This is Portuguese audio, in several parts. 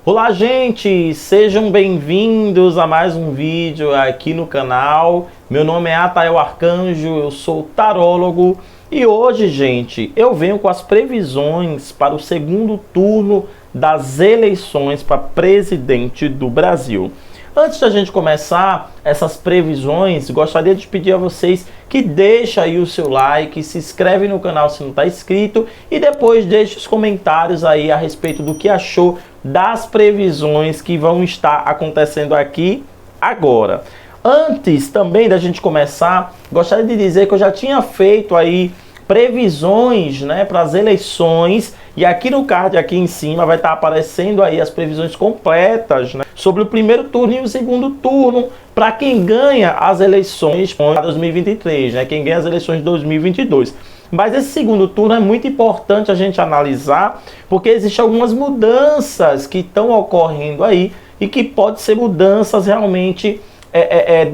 Olá, gente! Sejam bem-vindos a mais um vídeo aqui no canal. Meu nome é Atael Arcanjo, eu sou tarólogo e hoje, gente, eu venho com as previsões para o segundo turno das eleições para presidente do Brasil. Antes da gente começar essas previsões, gostaria de pedir a vocês que deixem aí o seu like, se inscreve no canal se não está inscrito e depois deixe os comentários aí a respeito do que achou das previsões que vão estar acontecendo aqui agora. Antes também da gente começar, gostaria de dizer que eu já tinha feito aí previsões, né, para as eleições, e aqui no card aqui em cima vai estar aparecendo aí as previsões completas, né, sobre o primeiro turno e o segundo turno para quem ganha as eleições de 2023, né, quem ganha as eleições de 2022. Mas esse segundo turno é muito importante a gente analisar, porque existem algumas mudanças que estão ocorrendo aí e que podem ser mudanças realmente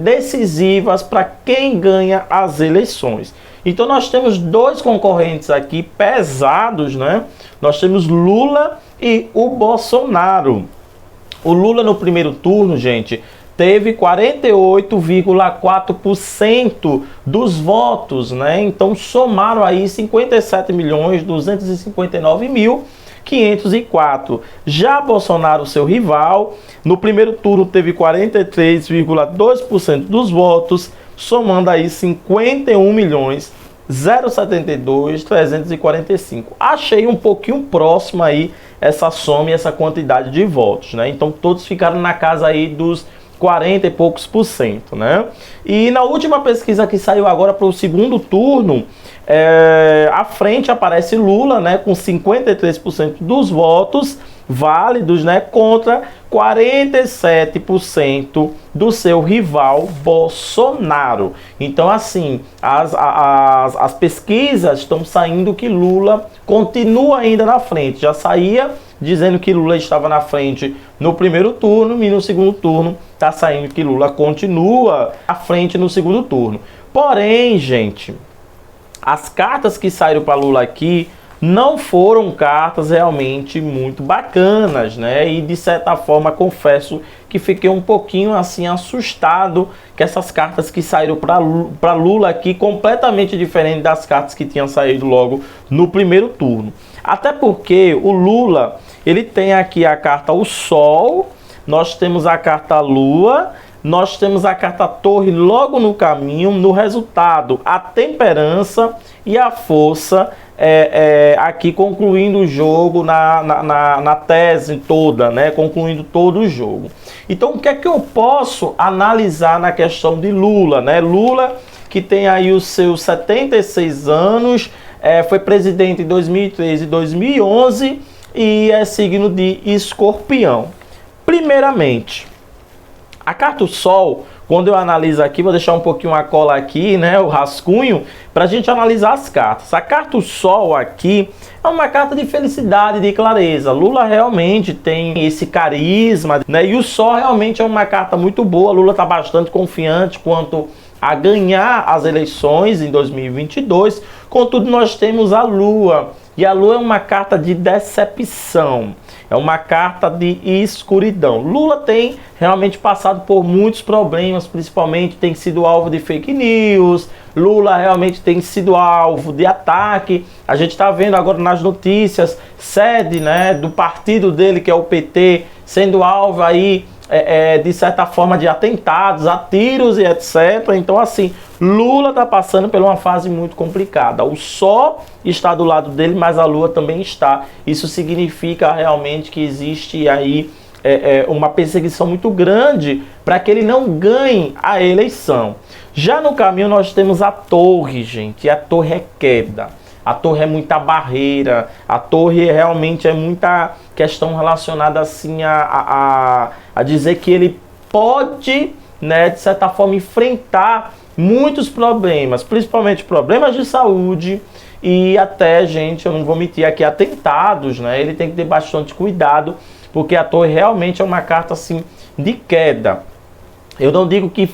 decisivas para quem ganha as eleições. Então nós temos dois concorrentes aqui pesados, né? Nós temos Lula e o Bolsonaro. O Lula no primeiro turno, gente, teve 48,4% dos votos, né? Então somaram aí 57.259.504. Já Bolsonaro, seu rival, no primeiro turno teve 43,2% dos votos, somando aí 51.072.345. Achei um pouquinho próximo aí essa soma e essa quantidade de votos, né? Então todos ficaram na casa aí dos 40 e poucos %, né? E na última pesquisa que saiu agora para o segundo turno, à frente aparece Lula, né, com 53% dos votos válidos, né, contra 47% do seu rival Bolsonaro. Então, assim, as pesquisas estão saindo que Lula continua ainda na frente. Já saía dizendo que Lula estava na frente no primeiro turno e no segundo turno está saindo que Lula continua à frente no segundo turno. Porém, gente, as cartas que saíram para Lula aqui não foram cartas realmente muito bacanas, né? E de certa forma, confesso que fiquei um pouquinho assim assustado que essas cartas que saíram para Lula aqui completamente diferente das cartas que tinham saído logo no primeiro turno. Até porque o Lula, ele tem aqui a carta o Sol, nós temos a carta Lua, nós temos a carta Torre logo no caminho, no resultado a temperança e a força aqui concluindo o jogo na tese toda, né? Concluindo todo o jogo. Então o que é que eu posso analisar na questão de Lula, né? Lula que tem aí os seus 76 anos, foi presidente em 2013 e 2011 e é signo de Escorpião. Primeiramente, a carta do Sol, quando eu analiso aqui, vou deixar um pouquinho a cola aqui, né, o rascunho, para a gente analisar as cartas. A carta do Sol aqui é uma carta de felicidade, de clareza. Lula realmente tem esse carisma, né, e o Sol realmente é uma carta muito boa. Lula está bastante confiante quanto a ganhar as eleições em 2022. Contudo, nós temos a Lua, e a Lua é uma carta de decepção. É uma carta de escuridão. Lula tem realmente passado por muitos problemas, principalmente tem sido alvo de fake news. Lula realmente tem sido alvo de ataque. A gente está vendo agora nas notícias, sede, né, do partido dele, que é o PT, sendo alvo aí, de certa forma, de atentados, a tiros e etc. Então, assim, Lula está passando por uma fase muito complicada. O Sol está do lado dele, mas a Lua também está. Isso significa realmente que existe aí uma perseguição muito grande para que ele não ganhe a eleição. Já no caminho nós temos a Torre, gente, e a Torre é queda. A Torre é muita barreira, a Torre realmente é muita questão relacionada assim a dizer que ele pode, né, de certa forma, enfrentar muitos problemas, principalmente problemas de saúde e até, gente, eu não vou mentir aqui, atentados, né? Ele tem que ter bastante cuidado, porque a Torre realmente é uma carta assim de queda. Eu não digo que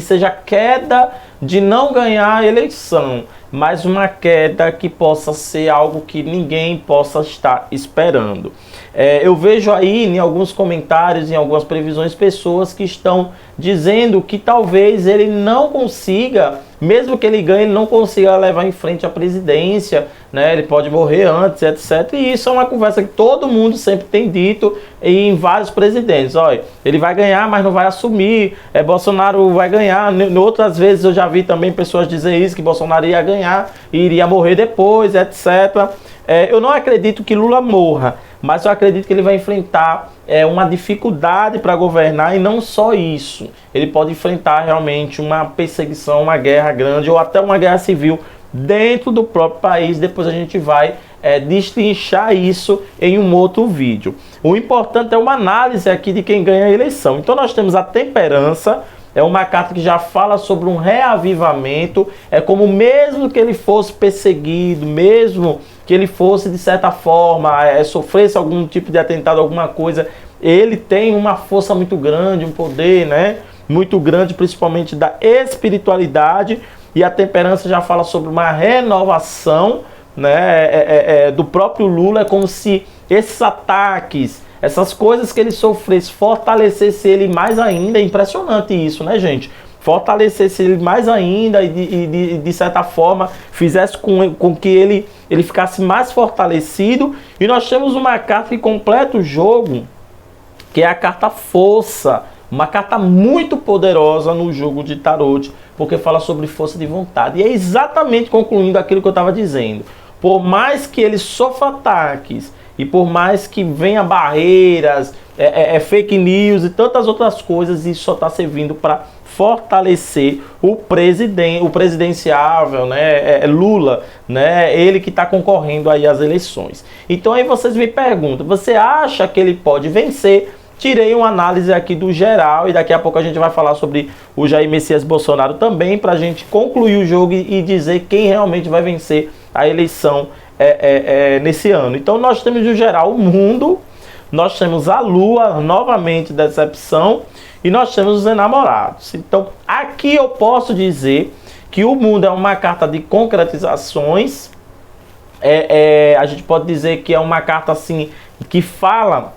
seja queda de não ganhar a eleição, mas uma queda que possa ser algo que ninguém possa estar esperando. Eu vejo aí em alguns comentários, em algumas previsões, pessoas que estão dizendo que talvez ele não consiga, mesmo que ele ganhe, ele não consiga levar em frente a presidência, né? Ele pode morrer antes, etc. E isso é uma conversa que todo mundo sempre tem dito em vários presidentes. Olha, ele vai ganhar, mas não vai assumir. Bolsonaro vai ganhar. Outras vezes eu já vi também pessoas dizer isso, que Bolsonaro ia ganhar e iria morrer depois, etc. Eu não acredito que Lula morra, mas eu acredito que ele vai enfrentar uma dificuldade para governar, e não só isso. Ele pode enfrentar realmente uma perseguição, uma guerra grande ou até uma guerra civil dentro do próprio país. Depois a gente vai destrinchar isso em um outro vídeo. O importante é uma análise aqui de quem ganha a eleição. Então nós temos a temperança. É uma carta que já fala sobre um reavivamento. É como mesmo que ele fosse perseguido, mesmo que ele fosse de certa forma, sofresse algum tipo de atentado, alguma coisa, ele tem uma força muito grande, um poder, né, muito grande, principalmente da espiritualidade. E a temperança já fala sobre uma renovação, né, do próprio Lula. É como se esses ataques, essas coisas que ele sofresse, fortalecesse ele mais ainda. É impressionante isso, né, gente? Fortalecesse ele mais ainda e de certa forma fizesse com que ele ficasse mais fortalecido. E nós temos uma carta que completa o jogo, que é a carta Força. Uma carta muito poderosa no jogo de tarot, porque fala sobre força de vontade. E é exatamente concluindo aquilo que eu estava dizendo. Por mais que ele sofra ataques, e por mais que venha barreiras, fake news e tantas outras coisas, isso só está servindo para fortalecer o presidenciável, né, Lula, né, ele que está concorrendo aí às eleições. Então aí vocês me perguntam, você acha que ele pode vencer? Tirei uma análise aqui do geral e daqui a pouco a gente vai falar sobre o Jair Messias Bolsonaro também, para a gente concluir o jogo e dizer quem realmente vai vencer a eleição nesse ano. Então nós temos no geral o mundo, nós temos a Lua, novamente decepção, e nós temos os enamorados. Então aqui eu posso dizer que o mundo é uma carta de concretizações. A gente pode dizer que é uma carta assim que fala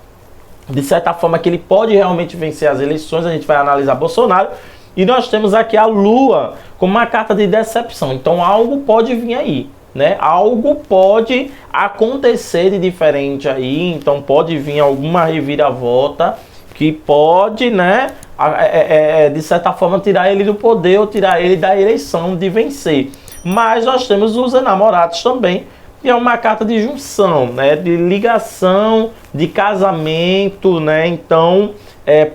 de certa forma que ele pode realmente vencer as eleições. A gente vai analisar Bolsonaro. E nós temos aqui a Lua como uma carta de decepção. Então algo pode vir aí, né? Algo pode acontecer de diferente aí. Então pode vir alguma reviravolta que pode, né, de certa forma tirar ele do poder ou tirar ele da eleição de vencer. Mas nós temos os enamorados também, que é uma carta de junção, né, de ligação, de casamento, né? Então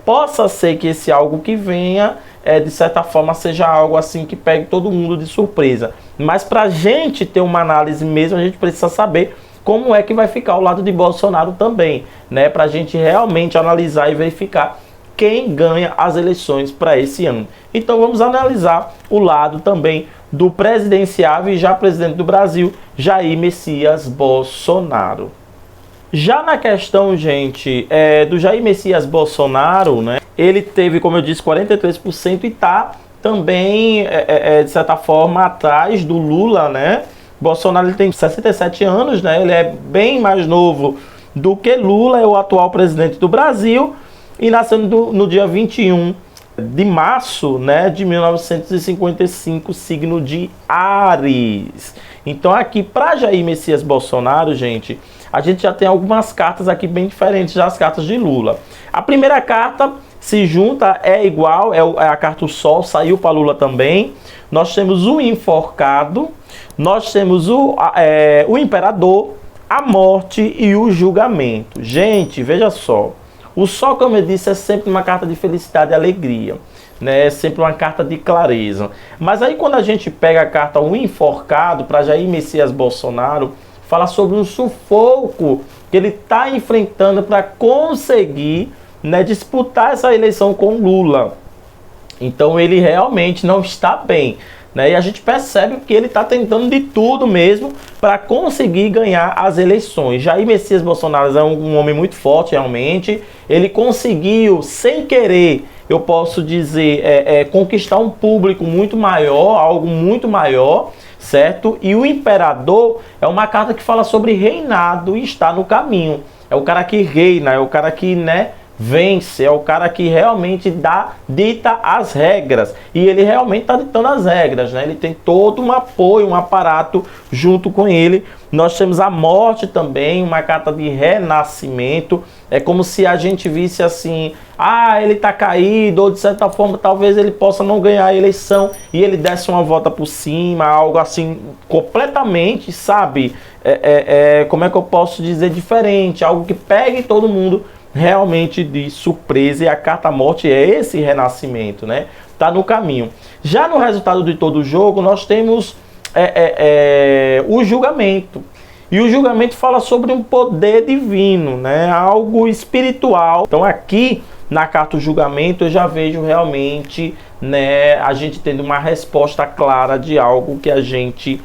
possa ser que esse algo que venha de certa forma seja algo assim que pegue todo mundo de surpresa. Mas para a gente ter uma análise mesmo, a gente precisa saber como é que vai ficar o lado de Bolsonaro também, né? Para a gente realmente analisar e verificar quem ganha as eleições para esse ano. Então vamos analisar o lado também do presidenciável e já presidente do Brasil, Jair Messias Bolsonaro. Já na questão, gente, do Jair Messias Bolsonaro, né? Ele teve, como eu disse, 43% e está também, de certa forma, atrás do Lula, né? Bolsonaro ele tem 67 anos, né? Ele é bem mais novo do que Lula, é o atual presidente do Brasil, e nasceu no dia 21 de março, né, de 1955, signo de Áries. Então aqui, para Jair Messias Bolsonaro, gente, a gente já tem algumas cartas aqui bem diferentes das cartas de Lula. A primeira carta se junta, é igual, é a carta do Sol, saiu para Lula também. Nós temos o Enforcado, nós temos o Imperador, a Morte e o Julgamento. Gente, veja só. O Sol, como eu disse, é sempre uma carta de felicidade e alegria, né? É sempre uma carta de clareza. Mas aí quando a gente pega a carta O Enforcado, para Jair Messias Bolsonaro, fala sobre um sufoco que ele está enfrentando para conseguir, né, disputar essa eleição com Lula. Então ele realmente não está bem, né? E a gente percebe que ele está tentando de tudo mesmo para conseguir ganhar as eleições. Jair Messias Bolsonaro é um homem muito forte, realmente. Ele conseguiu, sem querer, eu posso dizer, conquistar um público muito maior, algo muito maior, certo? E o Imperador é uma carta que fala sobre reinado e está no caminho. é o cara que reina, é o cara que, né, vence, é o cara que realmente dita as regras, e ele realmente está ditando as regras, né? Ele tem todo um apoio, um aparato junto com ele. Nós temos a morte também, uma carta de renascimento. É como se a gente visse assim, ele está caído, ou de certa forma talvez ele possa não ganhar a eleição e ele desse uma volta por cima, algo assim completamente, sabe, como é que eu posso dizer, diferente, algo que pegue todo mundo realmente de surpresa. E a carta morte é esse renascimento, né? Tá no caminho. Já no resultado de todo o jogo, nós temos o julgamento. E o julgamento fala sobre um poder divino, né? Algo espiritual. Então aqui na carta do julgamento eu já vejo realmente, né, a gente tendo uma resposta clara de algo que a gente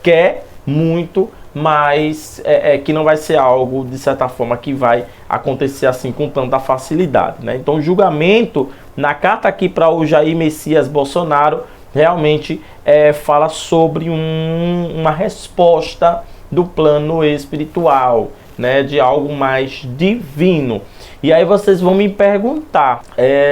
quer muito, mas que não vai ser algo, de certa forma, que vai acontecer assim com tanta facilidade, né? Então o julgamento, na carta aqui para o Jair Messias Bolsonaro, realmente fala sobre uma resposta do plano espiritual, né, de algo mais divino. E aí vocês vão me perguntar,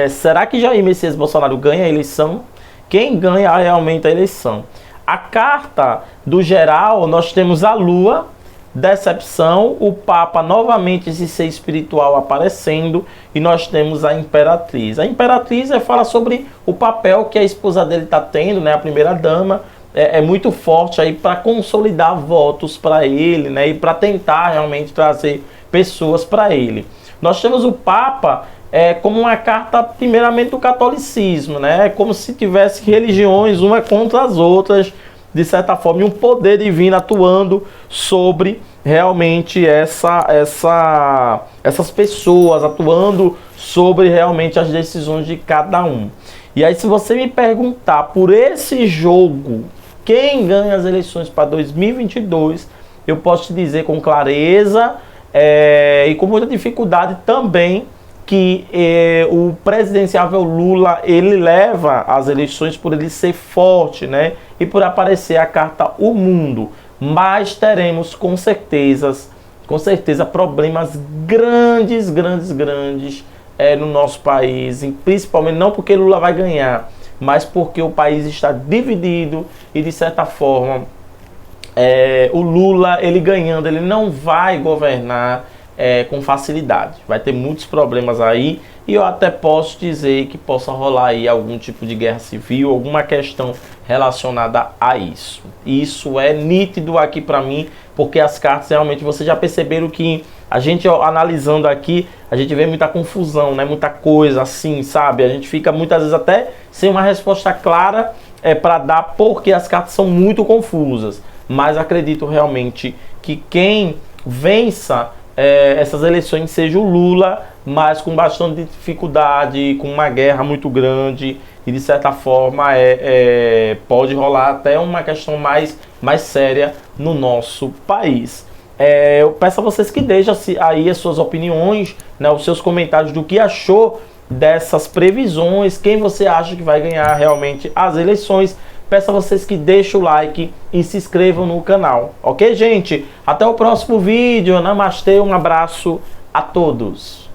será que Jair Messias Bolsonaro ganha a eleição? Quem ganha realmente a eleição? A carta do geral, nós temos a Lua, decepção, o Papa novamente esse ser espiritual aparecendo, e nós temos a Imperatriz. A Imperatriz fala sobre o papel que a esposa dele está tendo, né, a primeira dama, é muito forte aí para consolidar votos para ele, né, e para tentar realmente trazer pessoas para ele. Nós temos o Papa como uma carta, primeiramente, do catolicismo, né? Como se tivesse religiões uma contra as outras, de certa forma, e um poder divino atuando sobre realmente essas pessoas, atuando sobre realmente as decisões de cada um. E aí, se você me perguntar por esse jogo, quem ganha as eleições para 2022, eu posso te dizer com clareza e com muita dificuldade também, que o presidenciável Lula, ele leva as eleições por ele ser forte, né? E por aparecer a carta O Mundo. Mas teremos com certeza problemas grandes no nosso país, principalmente não porque Lula vai ganhar, mas porque o país está dividido e, de certa forma, o Lula, ele ganhando, ele não vai governar com facilidade. Vai ter muitos problemas aí, e eu até posso dizer que possa rolar aí algum tipo de guerra civil, alguma questão relacionada a isso. Isso é nítido aqui para mim, porque as cartas realmente, vocês já perceberam que a gente analisando aqui, a gente vê muita confusão, né? Muita coisa assim, sabe? A gente fica muitas vezes até sem uma resposta clara para dar, porque as cartas são muito confusas. Mas acredito realmente que quem vença essas eleições seja o Lula, mas com bastante dificuldade, com uma guerra muito grande, e de certa forma pode rolar até uma questão mais séria no nosso país. Eu peço a vocês que deixem aí as suas opiniões, né, os seus comentários do que achou dessas previsões, quem você acha que vai ganhar realmente as eleições. Peço a vocês que deixem o like e se inscrevam no canal. Ok, gente? Até o próximo vídeo. Namastê, um abraço a todos.